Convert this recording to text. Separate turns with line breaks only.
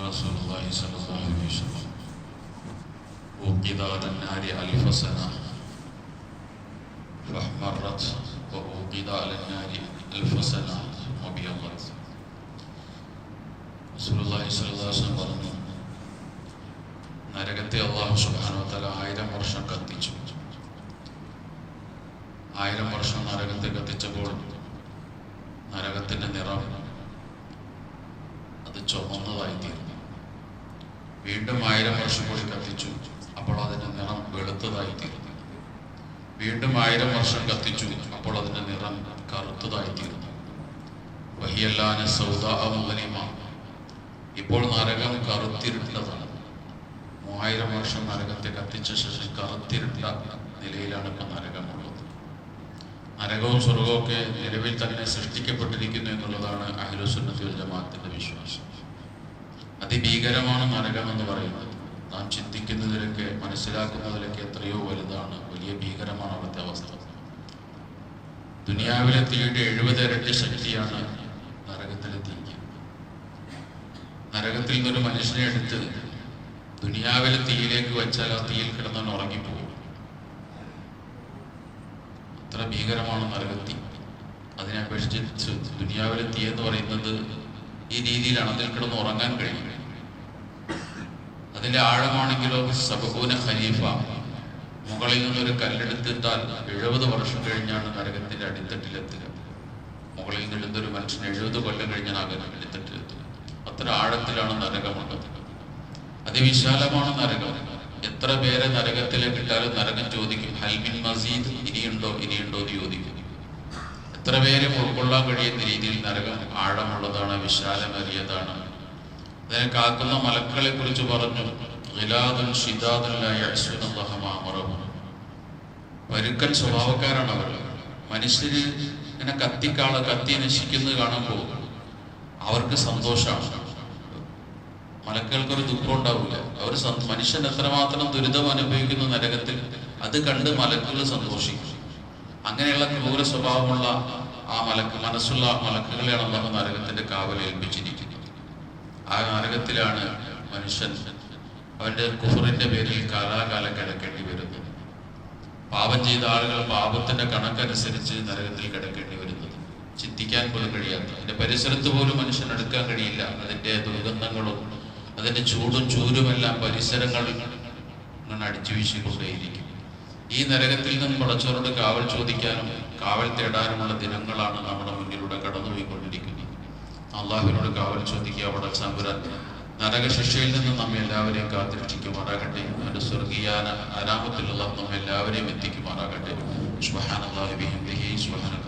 رسول الله صلى الله عليه وسلم وقد على النار 1000 سنة فاحمرت ووقد على النار 1000 سنة وابيضت. رسول الله صلى الله عليه وسلم പറഞ്ഞു, നരകത്തെ അല്ലാഹു സുബ്ഹാനഹു വ തആല 1000 വർഷം കത്തിച്ചു. 1000 വർഷം നരകത്തെ കത്തിച്ചപ്പോൾ നരകത്തിന്റെ നിറം അത് ചുവന്നതായിത്തീർന്നു. വീണ്ടും 1000 വർഷം കൂടി കത്തിച്ചു, അപ്പോൾ അതിന്റെ നിറം വെളുത്തതായിത്തീർന്നു. വീണ്ടും 1000 വർഷം കത്തിച്ചു, അപ്പോൾ അതിന്റെ നിറം കറുത്തതായിത്തീർന്നു. വഹിയല്ലാന സൗദാഅ മുഗ്നിമ, ഇപ്പോൾ നരകം കറുത്തിരുട്ടതാണ്. 3000 വർഷം നരകത്തെ കത്തിച്ച ശേഷം കറുത്തിരുട്ട നിലയിലാണ് ഇപ്പൊ നരകമുള്ളത്. നരകവും സ്വർഗവും ഒക്കെ നിലവിൽ തന്നെ സൃഷ്ടിക്കപ്പെട്ടിരിക്കുന്നു എന്നുള്ളതാണ് അഹ്ലുസുന്നത്തി വൽ ജമാഅത്തിന്റെ വിശ്വാസം. അതിഭീകരമാണ് നരകം എന്ന് പറയുന്നത്. നാം ചിന്തിക്കുന്നതിലൊക്കെ മനസ്സിലാക്കുന്നതിലൊക്കെ എത്രയോ വലുതാണ്, വലിയ ഭീകരമാണ് അവിടുത്തെ അവസ്ഥ. ദുനിയാവിലെ തീയുടെ 70 ഇരട്ടി ശക്തിയാണ് നരകത്തിലെ തീക്ക്. നരകത്തിൽ നിന്നൊരു മനുഷ്യനെ എടുത്ത് ദുനിയാവിലെ തീയിലേക്ക് വെച്ചാൽ ആ തീയിൽ കിടന്നാൽ ഉറങ്ങിപ്പോകും. അത്ര ഭീകരമാണ് നരകത്തി. അതിനെ അപേക്ഷിച്ച് ദുനിയാവിലെ തീ എന്ന് പറയുന്നത് ഈ രീതിയിലാണ്, അതിൽ കിടന്ന് ഉറങ്ങാൻ കഴിയും. അതിന്റെ ആഴമാണെങ്കിലോ സബഊന ഖലീഫ, മുകളിൽ നിന്നൊരു കല്ലെടുത്തിട്ടാൽ 70 വർഷം കഴിഞ്ഞാണ് നരകത്തിന്റെ അടിത്തട്ടിലെത്തുക. മുകളിൽ നിന്നെടുത്തൊരു മനുഷ്യൻ 70 കൊല്ലം കഴിഞ്ഞാണ് അടിത്തട്ടിലെത്തുക. അത്ര ആഴത്തിലാണ് നരകമുള്ളത്. അതിവിശാലമാണ് നരകം. എത്ര പേരെ നരകത്തിലേക്ക് ഇട്ടാലും നരകം ചോദിക്കും, ഹൽമിൻ മസീദ്, ഇനിയുണ്ടോ ഇനിയുണ്ടോ എന്ന് ചോദിക്കും. എത്ര പേരും ഉൾക്കൊള്ളാൻ കഴിയുന്ന രീതിയിൽ നരകം ആഴമുള്ളതാണ്, വിശാലമേറിയതാണ്. അതിനെ കാക്കുന്ന മലക്കളെ കുറിച്ച് പറഞ്ഞു, ഗിലാദുൻ ശിദാദുൻ ലാ യഅ്സുന അല്ലാഹ മാ അമറഹും. പരുക്കൻ സ്വഭാവക്കാരാണ് അവർ. മനുഷ്യര് ഇങ്ങനെ കത്തി നശിക്കുന്നത് കാണുമ്പോൾ അവർക്ക് സന്തോഷമാണ്. മലക്കുകൾക്കൊരു ദുഃഖം ഉണ്ടാവില്ല. അവർ മനുഷ്യൻ എത്രമാത്രം ദുരിതം അനുഭവിക്കുന്ന നരകത്തിൽ അത് കണ്ട് മലക്കുകൾ സന്തോഷിക്കും. അങ്ങനെയുള്ള ക്രൂര സ്വഭാവമുള്ള ആ മനസ്സുള്ള മലക്കുകളെയാണ് അല്ലാഹു നരകത്തിന്റെ കാവൽ ഏൽപ്പിച്ചിരിക്കുന്നത്. ആ നരകത്തിലാണ് മനുഷ്യൻ അവന്റെ കുഫറിന്റെ പേരിൽ കാലാകാലം കിടക്കേണ്ടി വരുന്നത്. പാപം ചെയ്ത ആളുകൾ പാപത്തിന്റെ കണക്കനുസരിച്ച് നരകത്തിൽ കിടക്കേണ്ടി വരുന്നത്. ചിന്തിക്കാൻ പോലും കഴിയാത്ത, അതിന്റെ പരിസരത്ത് പോലും മനുഷ്യൻ എടുക്കാൻ കഴിയില്ല. അതിന്റെ ദുർഗന്ധങ്ങളും അതിന്റെ ചൂടും ചൂരുമെല്ലാം പരിസരങ്ങളിൽ നിന്ന് അടിച്ചു വീശിക്കൊണ്ടേയിരിക്കും. ഈ നരകത്തിൽ നിന്ന് പടച്ചവരോട് കാവൽ ചോദിക്കാനും കാവൽ തേടാനുമുള്ള ദിനങ്ങളാണ് നമ്മുടെ മുന്നിലൂടെ കടന്നുപോയിക്കൊണ്ടിരിക്കുന്നത്. അള്ളാഹുവിനോട് കാവൽ ചോദിക്കുക. പടച്ചതമ്പുരാൻ നരകശിക്ഷയിൽ നിന്ന് നമ്മെ എല്ലാവരെയും കാത്തിരക്ഷിക്കുമാറാകട്ടെ. അവന്റെ സ്വർഗീയാന ആരാമത്തിലുള്ള നമ്മെ എല്ലാവരെയും എത്തിക്കുമാറാകട്ടെ. സുബ്ഹാനല്ലാഹി വബിഹംദിഹി സുബ്ഹാനക